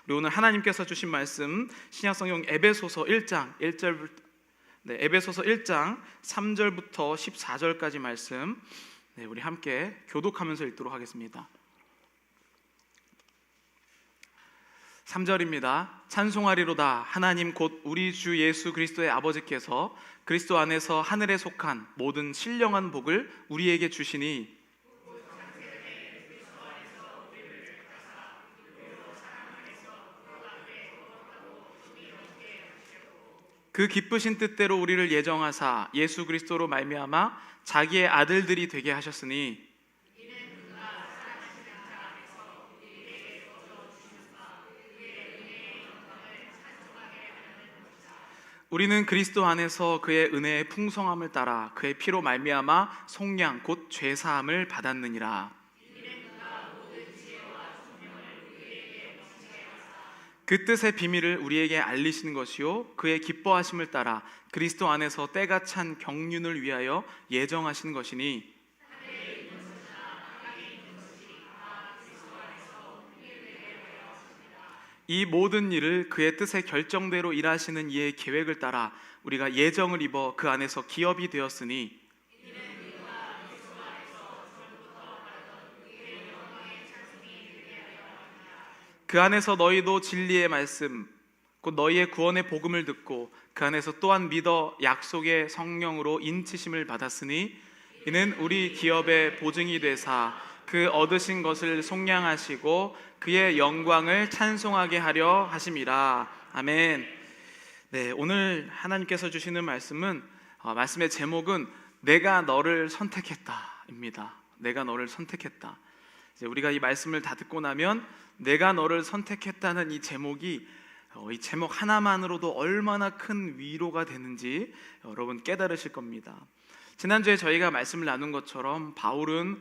우리 오늘 하나님께서 주신 말씀 신약성경 에베소서 1장 1절부터 에베소서 1장 3절부터 14절까지 말씀 우리 함께 교독하면서 읽도록 하겠습니다. 3절입니다. 찬송하리로다. 하나님 곧 우리 주 예수 그리스도의 아버지께서 그리스도 안에서 하늘에 속한 모든 신령한 복을 우리에게 주시니 그 기쁘신 뜻대로 우리를 예정하사 예수 그리스도로 말미암아 자기의 아들들이 되게 하셨으니 우리는 그리스도 안에서 그의 은혜의 풍성함을 따라 그의 피로 말미암아 속량 곧 죄사함을 받았느니라. 그 뜻의 비밀을 우리에게 알리시는 것이요 그의 기뻐하심을 따라 그리스도 안에서 때가 찬 경륜을 위하여 예정하신 것이니 이 모든 일을 그의 뜻의 결정대로 일하시는 이의 계획을 따라 우리가 예정을 입어 그 안에서 기업이 되었으니 그 안에서 너희도 진리의 말씀 곧 너희의 구원의 복음을 듣고 그 안에서 또한 믿어 약속의 성령으로 인치심을 받았으니 이는 우리 기업의 보증이 되사 그 얻으신 것을 속량하시고 그의 영광을 찬송하게 하려 하심이라. 아멘. 네, 오늘 하나님께서 주시는 말씀은 말씀의 제목은 내가 너를 선택했다입니다. 내가 너를 선택했다. 이제 우리가 이 말씀을 다 듣고 나면 내가 너를 선택했다는 이 제목이 이 제목 하나만으로도 얼마나 큰 위로가 되는지 여러분 깨달으실 겁니다. 지난주에 저희가 말씀을 나눈 것처럼 바울은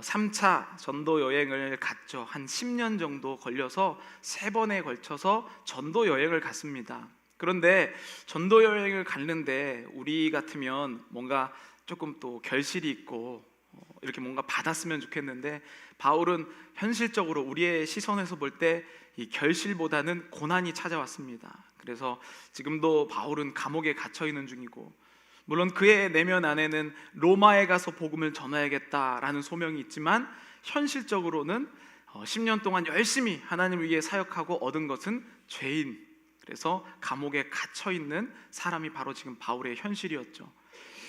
3차 전도 여행을 갔죠. 한 10년 정도 걸려서 3번에 걸쳐서 전도 여행을 갔습니다. 그런데 전도 여행을 갔는데 우리 같으면 뭔가 조금 또 결실이 있고 이렇게 뭔가 받았으면 좋겠는데 바울은 현실적으로 우리의 시선에서 볼 때 이 결실보다는 고난이 찾아왔습니다. 그래서 지금도 바울은 감옥에 갇혀 있는 중이고 물론 그의 내면 안에는 로마에 가서 복음을 전해야겠다라는 소명이 있지만 현실적으로는 10년 동안 열심히 하나님을 위해 사역하고 얻은 것은 죄인, 그래서 감옥에 갇혀 있는 사람이 바로 지금 바울의 현실이었죠.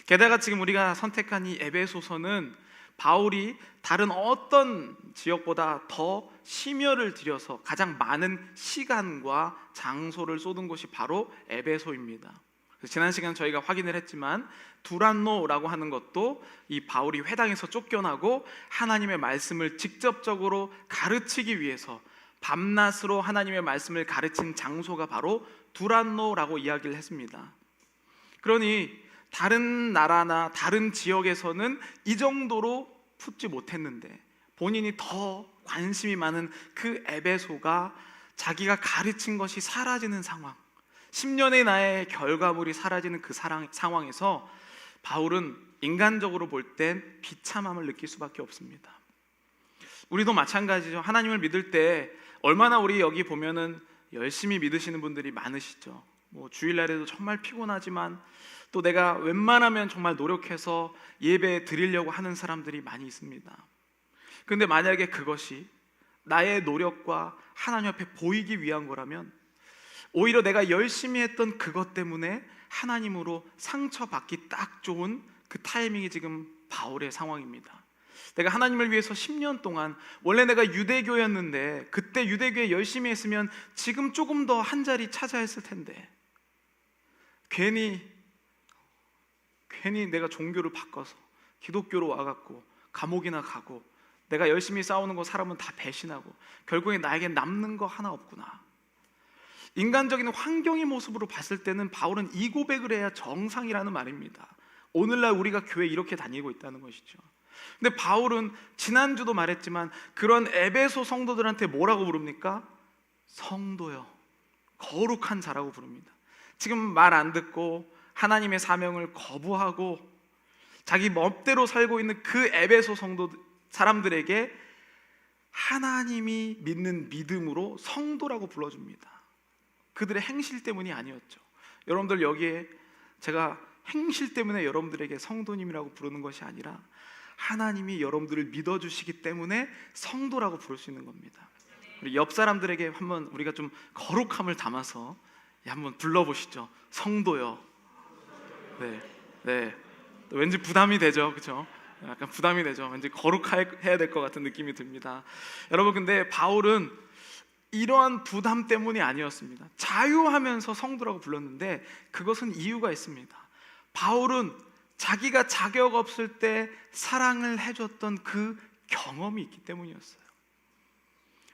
게다가 지금 우리가 선택한 이 에베소서는 바울이 다른 어떤 지역보다 더 심혈을 들여서 가장 많은 시간과 장소를 쏟은 곳이 바로 에베소입니다. 지난 시간 저희가 확인을 했지만 두란노라고 하는 것도 이 바울이 회당에서 쫓겨나고 하나님의 말씀을 직접적으로 가르치기 위해서 밤낮으로 하나님의 말씀을 가르친 장소가 바로 두란노라고 이야기를 했습니다. 그러니 다른 나라나 다른 지역에서는 이 정도로 품지 못했는데 본인이 더 관심이 많은 그 에베소가 자기가 가르친 것이 사라지는 상황, 10년의 나의 결과물이 사라지는 그 상황에서 바울은 인간적으로 볼 땐 비참함을 느낄 수밖에 없습니다. 우리도 마찬가지죠. 하나님을 믿을 때 얼마나 우리 여기 보면은 열심히 믿으시는 분들이 많으시죠. 주일날에도 정말 피곤하지만 또 내가 웬만하면 정말 노력해서 예배 드리려고 하는 사람들이 많이 있습니다. 그런데 만약에 그것이 나의 노력과 하나님 앞에 보이기 위한 거라면 오히려 내가 열심히 했던 그것 때문에 하나님으로 상처받기 딱 좋은 그 타이밍이 지금 바울의 상황입니다. 내가 하나님을 위해서 10년 동안 원래 내가 유대교였는데 그때 유대교에 열심히 했으면 지금 조금 더 한 자리 찾아 했을 텐데 괜히 내가 종교를 바꿔서 기독교로 와갖고 감옥이나 가고 내가 열심히 싸우는 거 사람은 다 배신하고 결국에 나에게 남는 거 하나 없구나. 인간적인 환경의 모습으로 봤을 때는 바울은 이 고백을 해야 정상이라는 말입니다. 오늘날 우리가 교회 이렇게 다니고 있다는 것이죠. 근데 바울은 지난주도 말했지만 그런 에베소 성도들한테 뭐라고 부릅니까? 성도요, 거룩한 자라고 부릅니다. 지금 말 안 듣고 하나님의 사명을 거부하고 자기 멋대로 살고 있는 그 에베소 성도 사람들에게 하나님이 믿는 믿음으로 성도라고 불러줍니다. 그들의 행실 때문이 아니었죠. 여러분들, 여기에 제가 행실 때문에 여러분들에게 성도님이라고 부르는 것이 아니라 하나님이 여러분들을 믿어주시기 때문에 성도라고 부를 수 있는 겁니다. 우리 옆 사람들에게 한번 우리가 좀 거룩함을 담아서 한번 불러보시죠. 성도요. 네, 네. 왠지 부담이 되죠, 그렇죠? 약간 부담이 되죠. 왠지 거룩해야 될 것 같은 느낌이 듭니다. 여러분, 근데 바울은 이러한 부담 때문이 아니었습니다. 자유하면서 성도라고 불렀는데 그것은 이유가 있습니다. 바울은 자기가 자격 없을 때 사랑을 해줬던 그 경험이 있기 때문이었어요.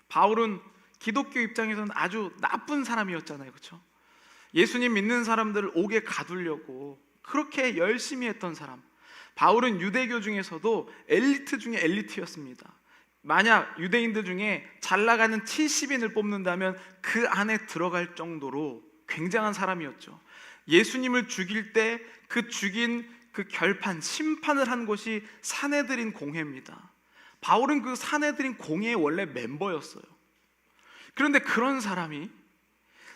바울은 기독교 입장에서는 아주 나쁜 사람이었잖아요, 그렇죠? 예수님 믿는 사람들을 옥에 가두려고 그렇게 열심히 했던 사람. 바울은 유대교 중에서도 엘리트 중에 엘리트였습니다. 만약 유대인들 중에 잘 나가는 70인을 뽑는다면 그 안에 들어갈 정도로 굉장한 사람이었죠. 예수님을 죽일 때 그 죽인 그 결판, 심판을 한 곳이 산헤드린 공회입니다. 바울은 그 산헤드린 공회의 원래 멤버였어요. 그런데 그런 사람이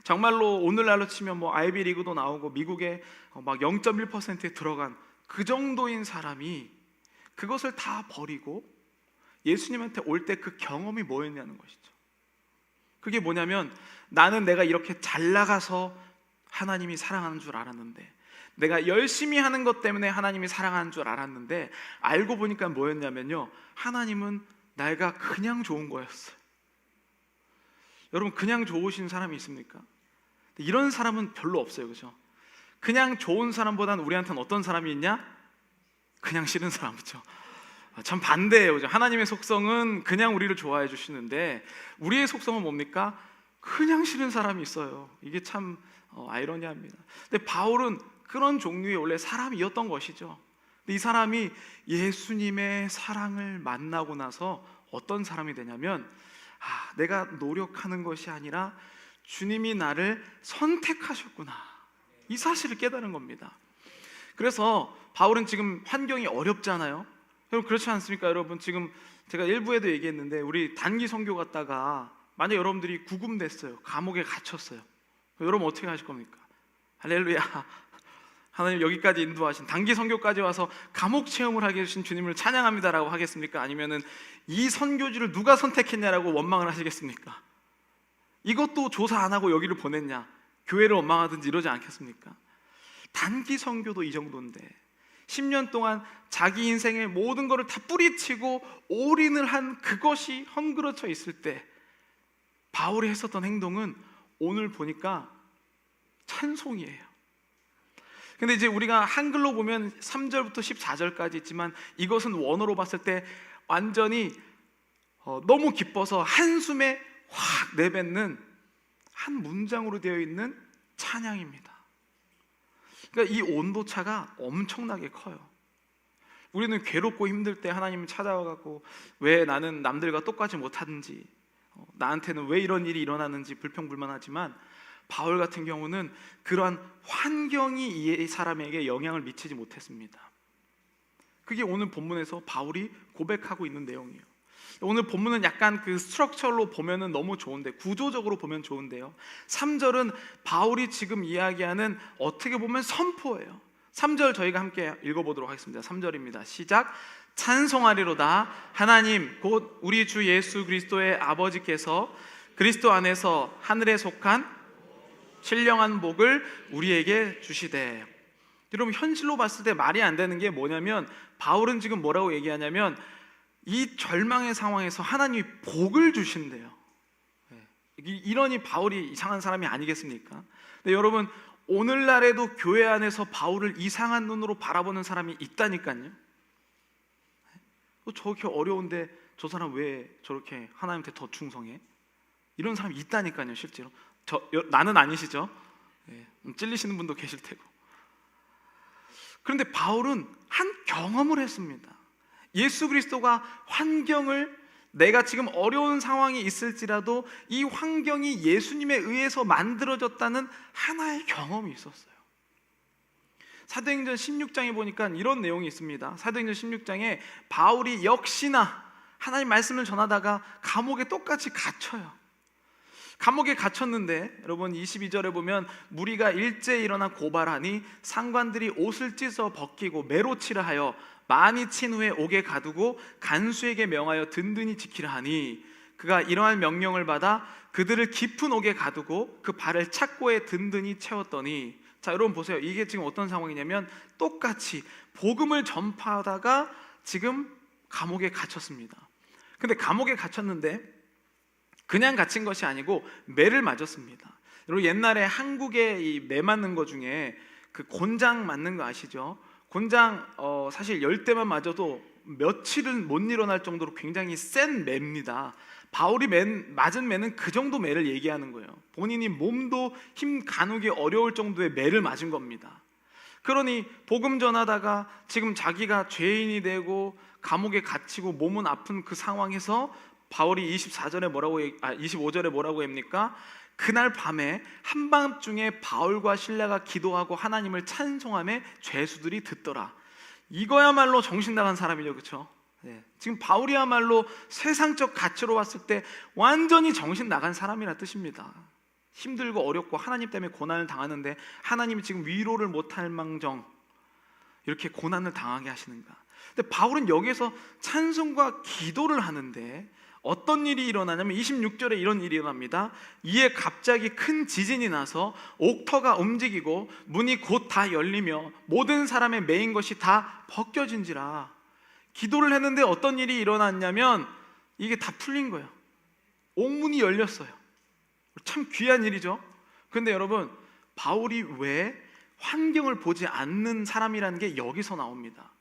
정말로 오늘날로 치면 뭐 아이비리그도 나오고 미국의 막 0.1%에 들어간 그 정도인 사람이 그것을 다 버리고 예수님한테 올 때 그 경험이 뭐였냐는 것이죠. 그게 뭐냐면, 나는 내가 이렇게 잘 나가서 하나님이 사랑하는 줄 알았는데, 내가 열심히 하는 것 때문에 하나님이 사랑하는 줄 알았는데, 알고 보니까 뭐였냐면요, 하나님은 내가 그냥 좋은 거였어요. 여러분, 그냥 좋으신 사람이 있습니까? 이런 사람은 별로 없어요, 그렇죠? 그냥 좋은 사람보다는 우리한테는 어떤 사람이 있냐? 그냥 싫은 사람, 그렇죠? 참 반대예요, 그렇죠? 하나님의 속성은 그냥 우리를 좋아해 주시는데 우리의 속성은 뭡니까? 그냥 싫은 사람이 있어요. 이게 참 아이러니합니다. 근데 바울은 그런 종류의 원래 사람이었던 것이죠. 근데 이 사람이 예수님의 사랑을 만나고 나서 어떤 사람이 되냐면, 내가 노력하는 것이 아니라 주님이 나를 선택하셨구나, 이 사실을 깨달은 겁니다. 그래서 바울은 지금 환경이 어렵잖아요. 여러분, 그렇지 않습니까? 여러분, 지금 제가 일부에도 얘기했는데 우리 단기 선교 갔다가 만약 여러분들이 구금됐어요, 감옥에 갇혔어요. 여러분 어떻게 하실 겁니까? 할렐루야. 하나님 여기까지 인도하신, 단기 선교까지 와서 감옥 체험을 하게 해주신 주님을 찬양합니다라고 하겠습니까? 아니면은 이 선교지를 누가 선택했냐라고 원망을 하시겠습니까? 이것도 조사 안 하고 여기를 보냈냐, 교회를 원망하든지 이러지 않겠습니까? 단기 선교도 이 정도인데 10년 동안 자기 인생의 모든 것을 다 뿌리치고 올인을 한 그것이 헝그러져 있을 때 바울이 했었던 행동은 오늘 보니까 찬송이에요. 근데 이제 우리가 한글로 보면 3절부터 14절까지 있지만 이것은 원어로 봤을 때 완전히 너무 기뻐서 한숨에 확 내뱉는 한 문장으로 되어 있는 찬양입니다. 그러니까 이 온도차가 엄청나게 커요. 우리는 괴롭고 힘들 때 하나님을 찾아와갖고 왜 나는 남들과 똑같이 못하는지, 나한테는 왜 이런 일이 일어나는지 불평불만하지만, 바울 같은 경우는 그러한 환경이 이 사람에게 영향을 미치지 못했습니다. 그게 오늘 본문에서 바울이 고백하고 있는 내용이에요. 오늘 본문은 약간 그 스트럭처로 보면은 너무 좋은데, 구조적으로 보면 좋은데요, 3절은 바울이 지금 이야기하는 어떻게 보면 선포예요. 3절 저희가 함께 읽어보도록 하겠습니다. 3절입니다. 시작. 찬송하리로다 하나님 곧 우리 주 예수 그리스도의 아버지께서 그리스도 안에서 하늘에 속한 신령한 복을 우리에게 주시되. 여러분, 현실로 봤을 때 말이 안 되는 게 뭐냐면, 바울은 지금 뭐라고 얘기하냐면 이 절망의 상황에서 하나님이 복을 주신대요. 이러니 바울이 이상한 사람이 아니겠습니까? 근데 여러분, 오늘날에도 교회 안에서 바울을 이상한 눈으로 바라보는 사람이 있다니까요. 저렇게 어려운데 저 사람 왜 저렇게 하나님한테 더 충성해? 이런 사람이 있다니까요, 실제로. 나는 아니시죠? 찔리시는 분도 계실 테고. 그런데 바울은 한 경험을 했습니다. 예수 그리스도가 환경을, 내가 지금 어려운 상황이 있을지라도 이 환경이 예수님에 의해서 만들어졌다는 하나의 경험이 있었어요. 사도행전 16장에 보니까 이런 내용이 있습니다. 사도행전 16장에 바울이 역시나 하나님 말씀을 전하다가 감옥에 똑같이 갇혀요. 감옥에 갇혔는데 여러분 22절에 보면 무리가 일제히 일어나 고발하니 상관들이 옷을 찢어 벗기고 매로치라 하여 많이 친 후에 옥에 가두고 간수에게 명하여 든든히 지키라 하니 그가 이러한 명령을 받아 그들을 깊은 옥에 가두고 그 발을 착고에 든든히 채웠더니, 자 여러분 보세요. 이게 지금 어떤 상황이냐면 똑같이 복음을 전파하다가 지금 감옥에 갇혔습니다. 근데 감옥에 갇혔는데 그냥 갇힌 것이 아니고 매를 맞았습니다. 여러분 옛날에 한국에 이 매 맞는 거 중에 그 곤장 맞는 거 아시죠? 곤장 사실 10대만 맞아도 며칠은 못 일어날 정도로 굉장히 센 매입니다. 바울이 맞은 매는 그 정도 매를 얘기하는 거예요. 본인이 몸도 힘 가누기 어려울 정도의 매를 맞은 겁니다. 그러니 복음 전하다가 지금 자기가 죄인이 되고 감옥에 갇히고 몸은 아픈 그 상황에서 바울이 25절에 뭐라고 합니까? 그날 밤에 한밤중에 바울과 실라가 기도하고 하나님을 찬송하며 죄수들이 듣더라. 이거야말로 정신 나간 사람이죠, 그렇죠? 네. 지금 바울이야말로 세상적 가치로 왔을 때 완전히 정신 나간 사람이라 뜻입니다. 힘들고 어렵고 하나님 때문에 고난을 당하는데 하나님이 지금 위로를 못할 망정 이렇게 고난을 당하게 하시는가? 근데 바울은 여기에서 찬송과 기도를 하는데 어떤 일이 일어나냐면 26절에 이런 일이 일어납니다. 이에 갑자기 큰 지진이 나서 옥터가 움직이고 문이 곧 다 열리며 모든 사람의 매인 것이 다 벗겨진지라. 기도를 했는데 어떤 일이 일어났냐면 이게 다 풀린 거예요. 옥문이 열렸어요. 참 귀한 일이죠. 그런데 여러분 바울이 왜 환경을 보지 않는 사람이라는 게 여기서 나옵니다.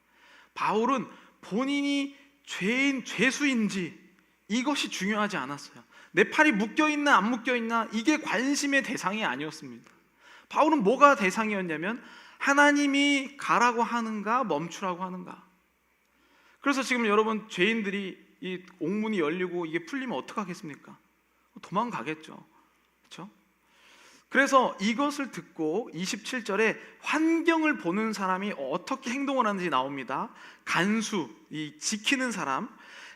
바울은 본인이 죄수인지 이것이 중요하지 않았어요. 내 팔이 묶여있나 안 묶여있나 이게 관심의 대상이 아니었습니다. 바울은 뭐가 대상이었냐면 하나님이 가라고 하는가 멈추라고 하는가. 그래서 지금 여러분 죄인들이 이 옥문이 열리고 이게 풀리면 어떡하겠습니까? 도망가겠죠. 그렇죠? 그래서 이것을 듣고 27절에 환경을 보는 사람이 어떻게 행동을 하는지 나옵니다. 간수, 이 지키는 사람,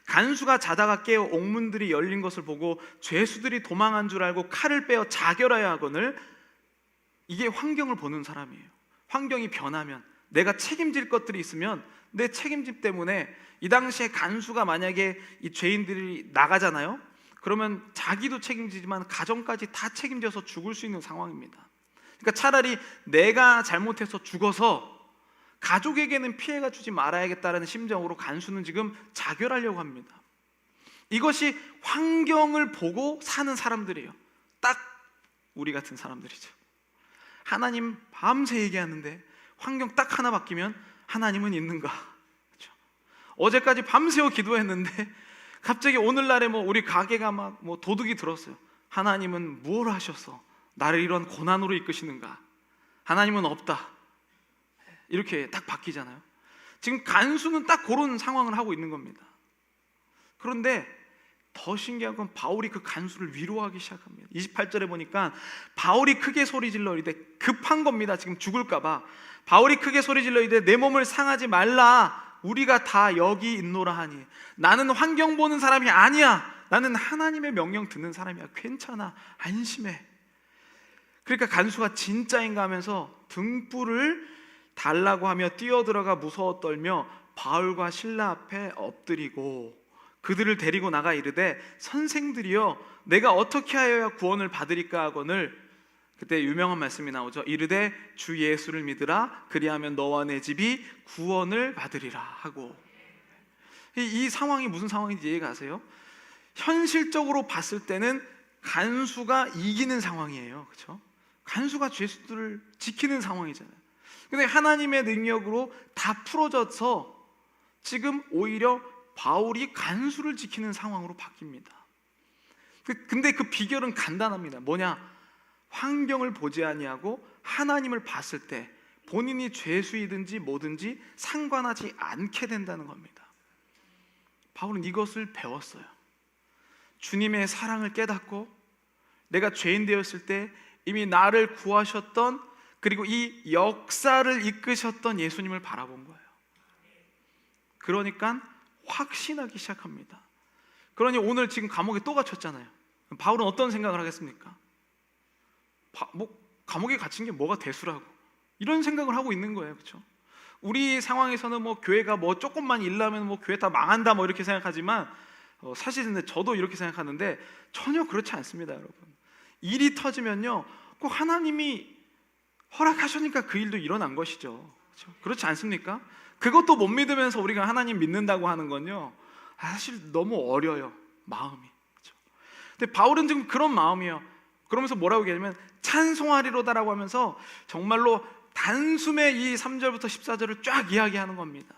간수가 자다가 깨어 옥문들이 열린 것을 보고 죄수들이 도망한 줄 알고 칼을 빼어 자결하여 하거늘. 이게 환경을 보는 사람이에요. 환경이 변하면 내가 책임질 것들이 있으면 내 책임짐 때문에 이 당시에 간수가 만약에 이 죄인들이 나가잖아요. 그러면 자기도 책임지지만 가정까지 다 책임져서 죽을 수 있는 상황입니다. 그러니까 차라리 내가 잘못해서 죽어서 가족에게는 피해가 주지 말아야겠다는 심정으로 간수는 지금 자결하려고 합니다. 이것이 환경을 보고 사는 사람들이에요. 딱 우리 같은 사람들이죠. 하나님 밤새 얘기하는데 환경 딱 하나 바뀌면 하나님은 있는가? 그렇죠? 어제까지 밤새워 기도했는데 갑자기 오늘날에 우리 가게가 도둑이 들었어요. 하나님은 뭘 하셔서 나를 이런 고난으로 이끄시는가? 하나님은 없다. 이렇게 딱 바뀌잖아요. 지금 간수는 딱 그런 상황을 하고 있는 겁니다. 그런데 더 신기한 건 바울이 그 간수를 위로하기 시작합니다. 28절에 보니까 바울이 크게 소리질러 이르되, 급한 겁니다. 지금 죽을까 봐. 바울이 크게 소리질러 이르되 내 몸을 상하지 말라. 우리가 다 여기 있노라 하니. 나는 환경 보는 사람이 아니야. 나는 하나님의 명령 듣는 사람이야. 괜찮아. 안심해. 그러니까 간수가 진짜인가 하면서 등불을 달라고 하며 뛰어들어가 무서워 떨며 바울과 실라 앞에 엎드리고 그들을 데리고 나가 이르되, 선생들이여 내가 어떻게 하여야 구원을 받으리까 하거늘. 그때 유명한 말씀이 나오죠. 이르되 주 예수를 믿으라. 그리하면 너와 내 집이 구원을 받으리라 하고. 이 상황이 무슨 상황인지 이해가 가세요? 현실적으로 봤을 때는 간수가 이기는 상황이에요. 그렇죠? 간수가 죄수들을 지키는 상황이잖아요. 근데 하나님의 능력으로 다 풀어져서 지금 오히려 바울이 간수를 지키는 상황으로 바뀝니다. 근데 그 비결은 간단합니다. 뭐냐? 환경을 보지 아니하고 하나님을 봤을 때 본인이 죄수이든지 뭐든지 상관하지 않게 된다는 겁니다. 바울은 이것을 배웠어요. 주님의 사랑을 깨닫고 내가 죄인 되었을 때 이미 나를 구하셨던, 그리고 이 역사를 이끄셨던 예수님을 바라본 거예요. 그러니까 확신하기 시작합니다. 그러니 오늘 지금 감옥에 또 갇혔잖아요. 바울은 어떤 생각을 하겠습니까? 감옥에 갇힌 게 뭐가 대수라고, 이런 생각을 하고 있는 거예요. 그렇죠? 우리 상황에서는 뭐 교회가 뭐 조금만 일나면 뭐 교회 다 망한다 뭐 이렇게 생각하지만 사실은 저도 이렇게 생각하는데 전혀 그렇지 않습니다, 여러분. 일이 터지면요, 꼭 하나님이 허락하시니까 그 일도 일어난 것이죠. 그렇죠? 그렇지 않습니까? 그것도 못 믿으면서 우리가 하나님 믿는다고 하는 건요, 사실 너무 어려요, 마음이. 그렇죠? 근데 바울은 지금 그런 마음이에요. 그러면서 뭐라고 얘기하냐면 찬송하리로다라고 하면서 정말로 단숨에 이 3절부터 14절을 쫙 이야기하는 겁니다.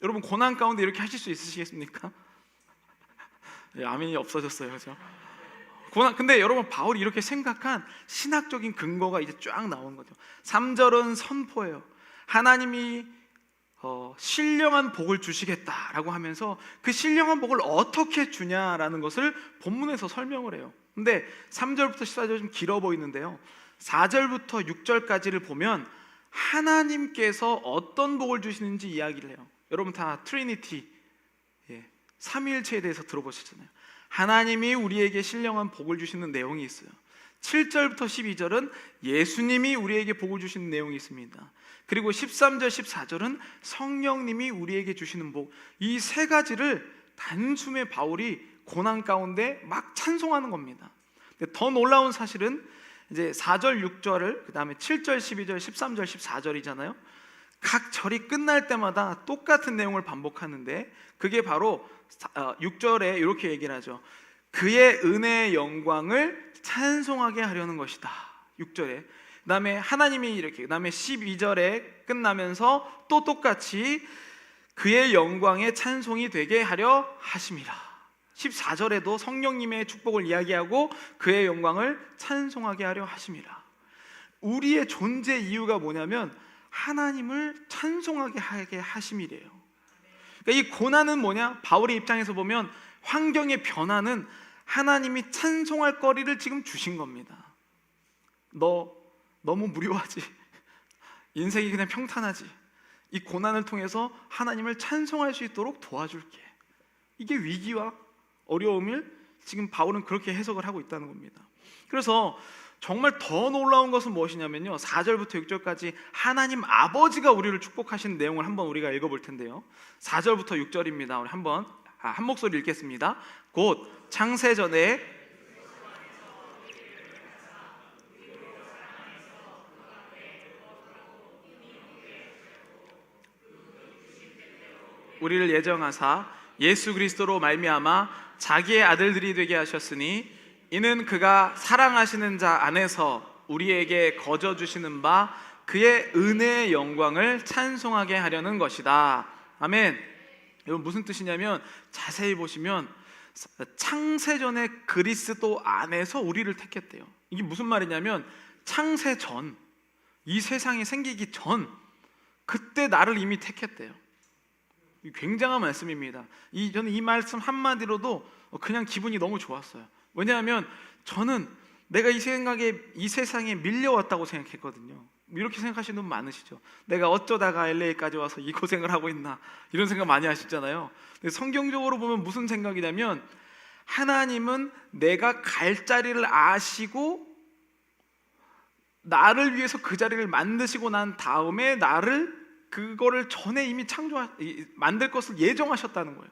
여러분, 고난 가운데 이렇게 하실 수 있으시겠습니까? 아멘이 없어졌어요. 그렇죠? 근데 여러분, 바울이 이렇게 생각한 신학적인 근거가 이제 쫙 나오는 거죠. 3절은 선포예요. 하나님이 신령한 복을 주시겠다라고 하면서 그 신령한 복을 어떻게 주냐라는 것을 본문에서 설명을 해요. 근데 3절부터 14절 좀 길어 보이는데요, 4절부터 6절까지를 보면 하나님께서 어떤 복을 주시는지 이야기를 해요. 여러분 다 트리니티, 삼위일체에 대해서 들어보셨잖아요. 하나님이 우리에게 신령한 복을 주시는 내용이 있어요. 7절부터 12절은 예수님이 우리에게 복을 주시는 내용이 있습니다. 그리고 13절, 14절은 성령님이 우리에게 주시는 복, 이 세 가지를 단숨에 바울이 고난 가운데 막 찬송하는 겁니다. 근데 더 놀라운 사실은 이제 4절, 6절을 그 다음에 7절, 12절, 13절, 14절이잖아요. 각 절이 끝날 때마다 똑같은 내용을 반복하는데 그게 바로 6절에 이렇게 얘기를 하죠. 그의 은혜의 영광을 찬송하게 하려는 것이다. 6절에. 그 다음에 하나님이 이렇게, 그 다음에 12절에 끝나면서 또 똑같이 그의 영광의 찬송이 되게 하려 하심이라. 14절에도 성령님의 축복을 이야기하고 그의 영광을 찬송하게 하려 하심이라. 우리의 존재 이유가 뭐냐면 하나님을 찬송하게 하게 하심이래요. 그러니까 이 고난은 뭐냐? 바울의 입장에서 보면 환경의 변화는 하나님이 찬송할 거리를 지금 주신 겁니다. 너 너무 무료하지? 인생이 그냥 평탄하지? 이 고난을 통해서 하나님을 찬송할 수 있도록 도와줄게. 이게 위기와 어려움을 지금 바울은 그렇게 해석을 하고 있다는 겁니다. 그래서 정말 더 놀라운 것은 무엇이냐면요, 4절부터 6절까지 하나님 아버지가 우리를 축복하시는 내용을 한번 우리가 읽어볼 텐데요, 4절부터 6절입니다. 우리 한번 한 목소리 읽겠습니다. 곧 창세전에 우리를 예정하사 예수 그리스도로 말미암아 자기의 아들들이 되게 하셨으니 이는 그가 사랑하시는 자 안에서 우리에게 거저 주시는 바 그의 은혜의 영광을 찬송하게 하려는 것이다. 아멘. 이건 무슨 뜻이냐면 자세히 보시면 창세전에 그리스도 안에서 우리를 택했대요. 이게 무슨 말이냐면 창세전, 이 세상이 생기기 전 그때 나를 이미 택했대요. 굉장한 말씀입니다. 저는 이 말씀 한마디로도 그냥 기분이 너무 좋았어요. 왜냐하면 저는 내가 이 세상에 밀려왔다고 생각했거든요. 이렇게 생각하시는 분 많으시죠. 내가 어쩌다가 LA까지 와서 이 고생을 하고 있나, 이런 생각 많이 하시잖아요. 근데 성경적으로 보면 무슨 생각이냐면 하나님은 내가 갈 자리를 아시고 나를 위해서 그 자리를 만드시고 난 다음에 나를 그거를 전에 이미 만들 것을 예정하셨다는 거예요.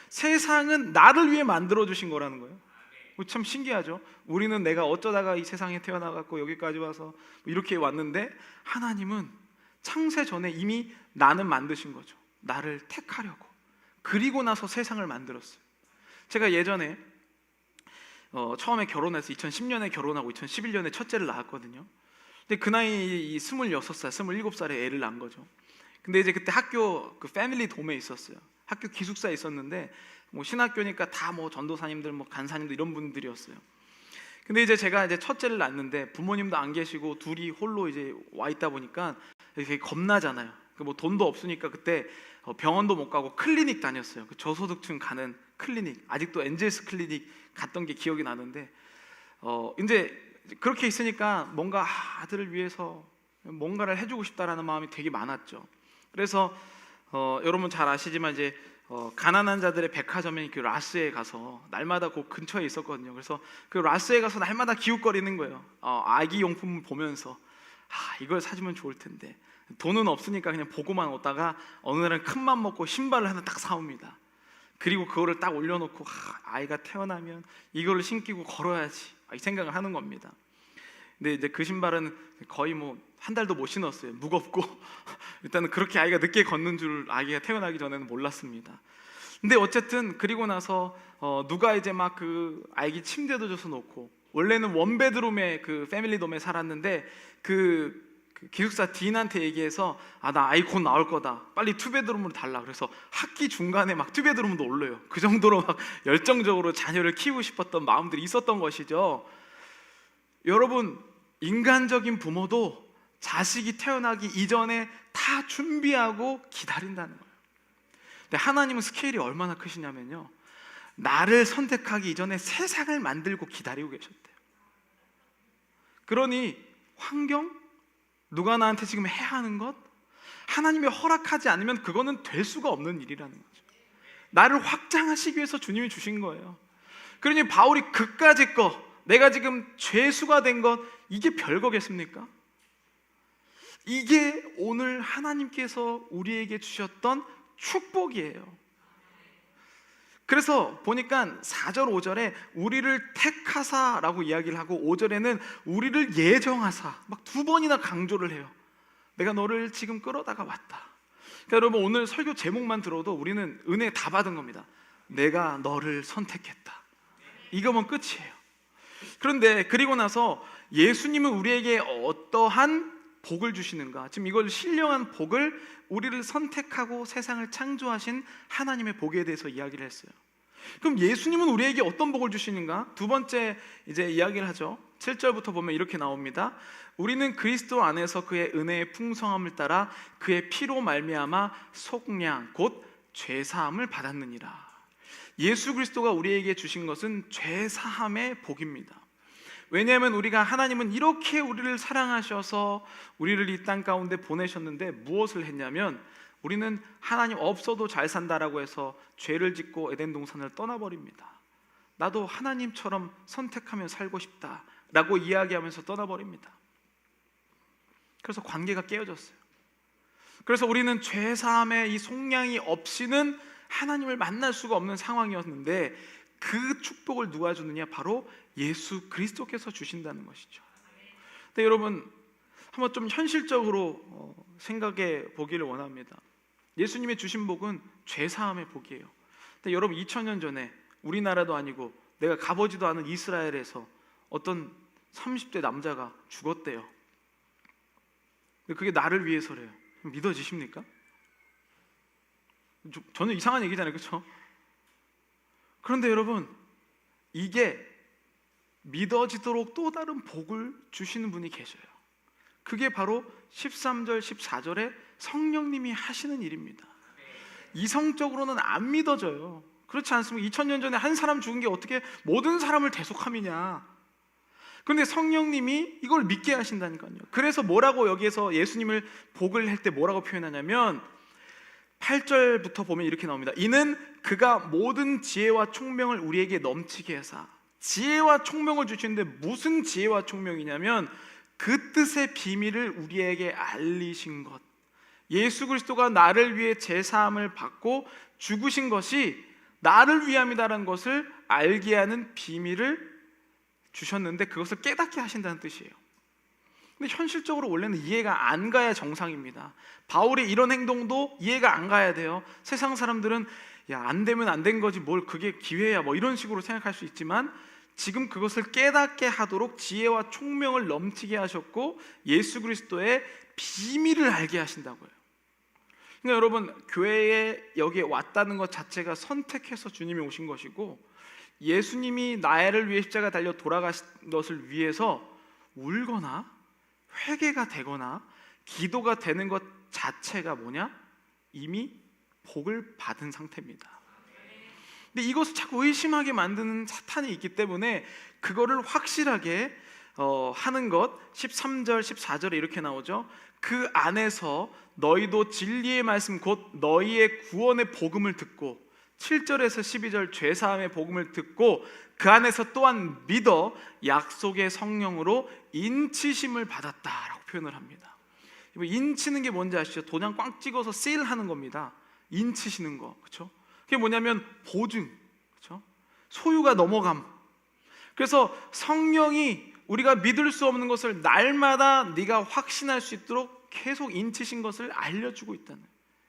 세상은 나를 위해 만들어 주신 거라는 거예요. 참 신기하죠. 우리는 내가 어쩌다가 이 세상에 태어나갖고 여기까지 와서 이렇게 왔는데 하나님은 창세 전에 이미 나는 만드신 거죠. 나를 택하려고. 그리고 나서 세상을 만들었어요. 제가 예전에 처음에 결혼해서 2010년에 결혼하고 2011년에 첫째를 낳았거든요. 근데 그 나이 26살, 27살에 애를 낳은 거죠. 근데 이제 그때 학교 그 패밀리 돔에 있었어요. 학교 기숙사에 있었는데 뭐 신학교니까 다 뭐 전도사님들, 뭐 간사님들 이런 분들이었어요. 근데 이제 제가 이제 첫째를 낳았는데 부모님도 안 계시고 둘이 홀로 이제 와 있다 보니까 되게 겁나잖아요. 뭐 돈도 없으니까 그때 병원도 못 가고 클리닉 다녔어요. 그 저소득층 가는 클리닉, 아직도 엔젤스 클리닉 갔던 게 기억이 나는데 이제 그렇게 있으니까 뭔가 아들을 위해서 뭔가를 해주고 싶다라는 마음이 되게 많았죠. 그래서 여러분 잘 아시지만 이제 가난한 자들의 백화점인 그 라스에 가서 날마다 그 근처에 있었거든요. 그래서 그 라스에 가서 날마다 기웃거리는 거예요. 아기 용품을 보면서 이걸 사주면 좋을 텐데 돈은 없으니까 그냥 보고만 오다가 어느 날은 큰맘 먹고 신발을 하나 딱 사옵니다. 그리고 그거를 딱 올려놓고 아이가 태어나면 이거를 신기고 걸어야지 이 생각을 하는 겁니다. 근데 이제 그 신발은 거의 뭐 한 달도 못 신었어요. 무겁고 일단은 그렇게 아이가 늦게 걷는 줄 아기가 태어나기 전에는 몰랐습니다. 근데 어쨌든 그리고 나서 누가 이제 막 그 아기 침대도 줘서 놓고, 원래는 원베드룸에 그 패밀리돔에 살았는데 그 기숙사 딘한테 얘기해서 나 아이 곧 나올 거다, 빨리 투베드룸으로 달라. 그래서 학기 중간에 막 투베드룸도 올려요. 그 정도로 막 열정적으로 자녀를 키우고 싶었던 마음들이 있었던 것이죠. 여러분, 인간적인 부모도 자식이 태어나기 이전에 다 준비하고 기다린다는 거예요. 근데 하나님은 스케일이 얼마나 크시냐면요, 나를 선택하기 이전에 세상을 만들고 기다리고 계셨대요. 그러니 환경, 누가 나한테 지금 해야 하는 것, 하나님이 허락하지 않으면 그거는 될 수가 없는 일이라는 거죠. 나를 확장하시기 위해서 주님이 주신 거예요. 그러니 바울이 그까짓 거, 내가 지금 죄수가 된 것, 이게 별거겠습니까? 이게 오늘 하나님께서 우리에게 주셨던 축복이에요. 그래서 보니까 4절 5절에 우리를 택하사라고 이야기를 하고 5절에는 우리를 예정하사, 막 2번이나 강조를 해요. 내가 너를 지금 끌어다가 왔다. 그러니까 여러분, 오늘 설교 제목만 들어도 우리는 은혜 다 받은 겁니다. 내가 너를 선택했다, 이거면 끝이에요. 그런데 그리고 나서 예수님은 우리에게 어떠한 복을 주시는가, 지금 이걸 신령한 복을, 우리를 선택하고 세상을 창조하신 하나님의 복에 대해서 이야기를 했어요. 그럼 예수님은 우리에게 어떤 복을 주시는가? 두 번째 이제 이야기를 하죠. 7절부터 보면 이렇게 나옵니다. 우리는 그리스도 안에서 그의 은혜의 풍성함을 따라 그의 피로 말미암아 속량 곧 죄사함을 받았느니라. 예수 그리스도가 우리에게 주신 것은 죄사함의 복입니다. 왜냐하면 우리가, 하나님은 이렇게 우리를 사랑하셔서 우리를 이 땅 가운데 보내셨는데 무엇을 했냐면, 우리는 하나님 없어도 잘 산다라고 해서 죄를 짓고 에덴 동산을 떠나버립니다. 나도 하나님처럼 선택하며 살고 싶다라고 이야기하면서 떠나버립니다. 그래서 관계가 깨어졌어요. 그래서 우리는 죄사함의 이 속량이 없이는 하나님을 만날 수가 없는 상황이었는데, 그 축복을 누가 주느냐? 바로 예수 그리스도께서 주신다는 것이죠. 근데 여러분, 한번 좀 현실적으로 생각해 보기를 원합니다. 예수님의 주신 복은 죄사함의 복이에요. 근데 여러분, 2000년 전에 우리나라도 아니고 내가 가보지도 않은 이스라엘에서 어떤 30대 남자가 죽었대요. 근데 그게 나를 위해서래요. 믿어지십니까? 전혀 이상한 얘기잖아요, 그렇죠? 그런데 여러분, 이게 믿어지도록 또 다른 복을 주시는 분이 계셔요. 그게 바로 13절 14절에 성령님이 하시는 일입니다. 이성적으로는 안 믿어져요. 그렇지 않습니까? 2000년 전에 한 사람 죽은 게 어떻게 모든 사람을 대속함이냐. 그런데 성령님이 이걸 믿게 하신다니까요. 그래서 뭐라고 여기에서 예수님을 복을 할 때 뭐라고 표현하냐면, 8절부터 보면 이렇게 나옵니다. 이는 그가 모든 지혜와 총명을 우리에게 넘치게 하사. 지혜와 총명을 주시는데 무슨 지혜와 총명이냐면, 그 뜻의 비밀을 우리에게 알리신 것. 예수 그리스도가 나를 위해 제사함을 받고 죽으신 것이 나를 위함이다라는 것을 알게 하는 비밀을 주셨는데, 그것을 깨닫게 하신다는 뜻이에요. 근데 현실적으로 원래는 이해가 안 가야 정상입니다. 바울의 이런 행동도 이해가 안 가야 돼요. 세상 사람들은 안 되면 안 된 거지 뭘 그게 기회야 뭐 이런 식으로 생각할 수 있지만, 지금 그것을 깨닫게 하도록 지혜와 총명을 넘치게 하셨고 예수 그리스도의 비밀을 알게 하신다고요. 그러니까 여러분, 교회에 여기에 왔다는 것 자체가 선택해서 주님이 오신 것이고, 예수님이 나를 위해 십자가 달려 돌아가신 것을 위해서 울거나 회개가 되거나 기도가 되는 것 자체가 뭐냐? 이미 복을 받은 상태입니다. 근데 이것을 자꾸 의심하게 만드는 사탄이 있기 때문에 그거를 확실하게 하는 것 13절 14절에 이렇게 나오죠. 그 안에서 너희도 진리의 말씀 곧 너희의 구원의 복음을 듣고 7절에서 12절 죄사함의 복음을 듣고 그 안에서 또한 믿어 약속의 성령으로 인치심을 받았다라고 표현을 합니다. 인치는 게 뭔지 아시죠? 도장 꽉 찍어서 세일하는 겁니다. 인치시는 거, 그렇죠? 그게 뭐냐면 보증, 그렇죠? 소유가 넘어감. 그래서 성령이 우리가 믿을 수 없는 것을 날마다 네가 확신할 수 있도록 계속 인치신 것을 알려주고 있다는,